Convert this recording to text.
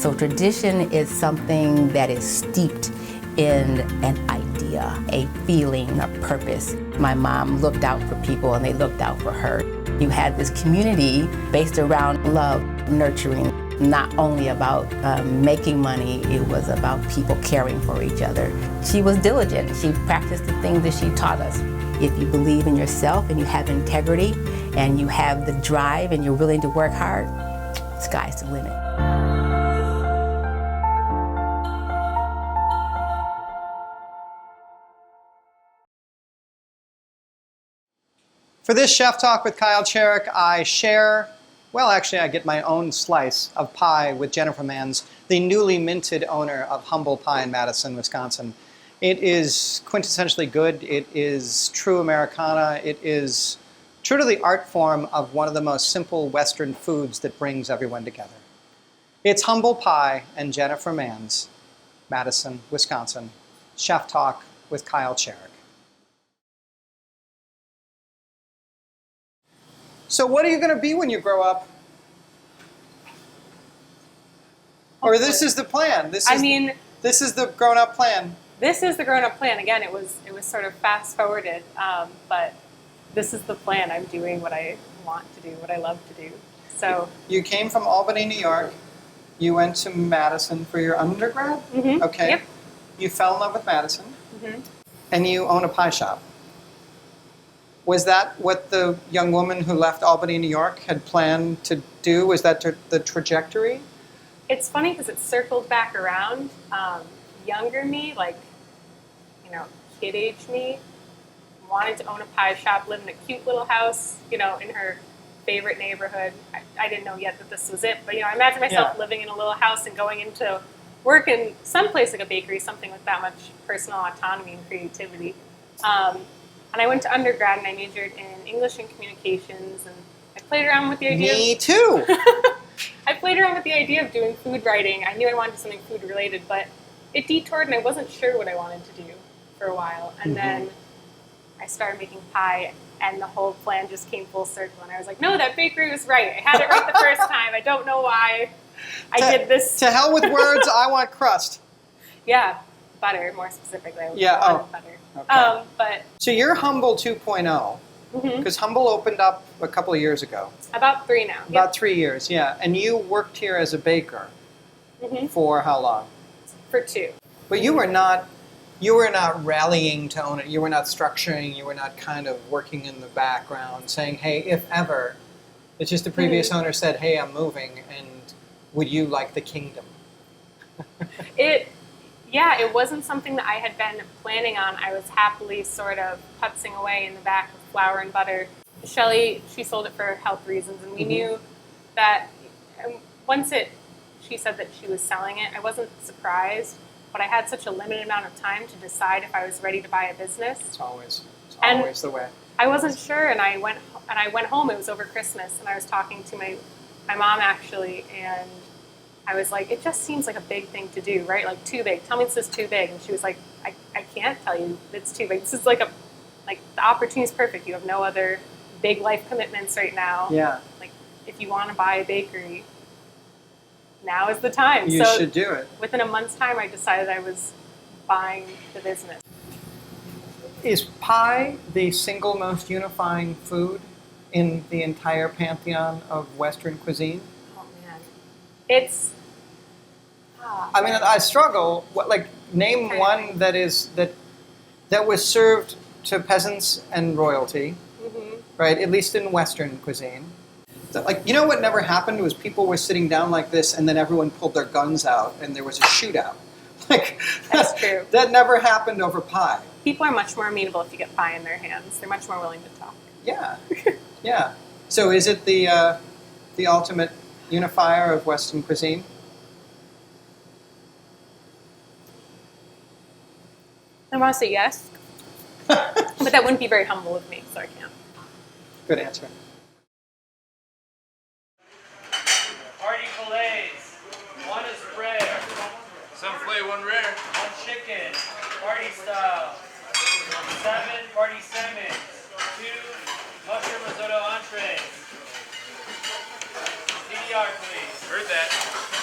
So tradition is something that is steeped in an idea, a feeling, a purpose. My mom looked out for people and they looked out for her. You had this community based around love, nurturing, not only about making money, it was about people caring for each other. She was diligent. She practiced the things that she taught us. If you believe in yourself and you have integrity and you have the drive and you're willing to work hard, sky's the limit. For this Chef Talk with Kyle Cherek, I share, well, actually, I get my own slice of pie with Jennifer Manns, the newly minted owner of Humble Pie in Madison, Wisconsin. It is quintessentially good. It is true Americana. It is true to the art form of one of the most simple Western foods that brings everyone together. It's Humble Pie and Jennifer Manns, Madison, Wisconsin. Chef Talk with Kyle Cherek. So what are you going to be when you grow up? Or this is the plan? This is the grown-up plan. This is the grown-up plan. Again, it was sort of fast-forwarded, but this is the plan. I'm doing what I want to do, what I love to do. So you came from Albany, New York. You went to Madison for your undergrad? Mm-hmm. Okay. Yep. You fell in love with Madison. Mm-hmm. And you own a pie shop. Was that what the young woman who left Albany, New York had planned to do? Was that the trajectory? It's funny because it circled back around. Younger me, like, kid age me, wanted to own a pie shop, live in a cute little house, in her favorite neighborhood. I didn't know yet that this was it, but, I imagine myself living in a little house and going into work in some place like a bakery, something with that much personal autonomy and creativity. And I went to undergrad and I majored in English and communications, and I played around with the idea. Me too. I played around with the idea of doing food writing. I knew I wanted to do something food related, but it detoured and I wasn't sure what I wanted to do for a while. And then I started making pie and the whole plan just came full circle. And I was like, no, that bakery was right. I had it right the first time. I don't know why I did this. To hell with words, I want crust. Yeah, butter, more specifically. I wanted butter. Okay. So you're Humble 2.0, because Humble opened up a couple of years ago. About 3 now. About 3 years, yeah. And you worked here as a baker for how long? For 2. But you were not rallying to own it. You were not structuring. You were not kind of working in the background saying, hey, if ever. It's just the previous owner said, hey, I'm moving, and would you like the kingdom? It wasn't something that I had been planning on. I was happily sort of putzing away in the back of flour and butter. Shelly, she sold it for health reasons, and we knew that once she said that she was selling it, I wasn't surprised, but I had such a limited amount of time to decide if I was ready to buy a business. It's always the way. I wasn't sure, and I went home. It was over Christmas, and I was talking to my mom actually, and I was like, it just seems like a big thing to do, right? Like too big. Tell me this is too big. And she was like, I can't tell you it's too big. This is like the opportunity is perfect. You have no other big life commitments right now. Yeah. Like if you want to buy a bakery, now is the time. You should do it. Within a month's time, I decided I was buying the business. Is pie the single most unifying food in the entire pantheon of Western cuisine? Oh man, it's. I mean, I struggle. Name one that was served to peasants and royalty, right? At least in Western cuisine. What never happened was people were sitting down like this, and then everyone pulled their guns out, and there was a shootout. That's true. That never happened over pie. People are much more amenable if you get pie in their hands. They're much more willing to talk. Yeah, yeah. So is it the ultimate unifier of Western cuisine? I want to say yes, but that wouldn't be very humble of me, so I can't. Good answer. Party fillets. 1 is rare. Some filet, 1 rare. 1 chicken. Party style. 7 party salmon. 2 mushroom risotto entrees. CDR, please. Heard that.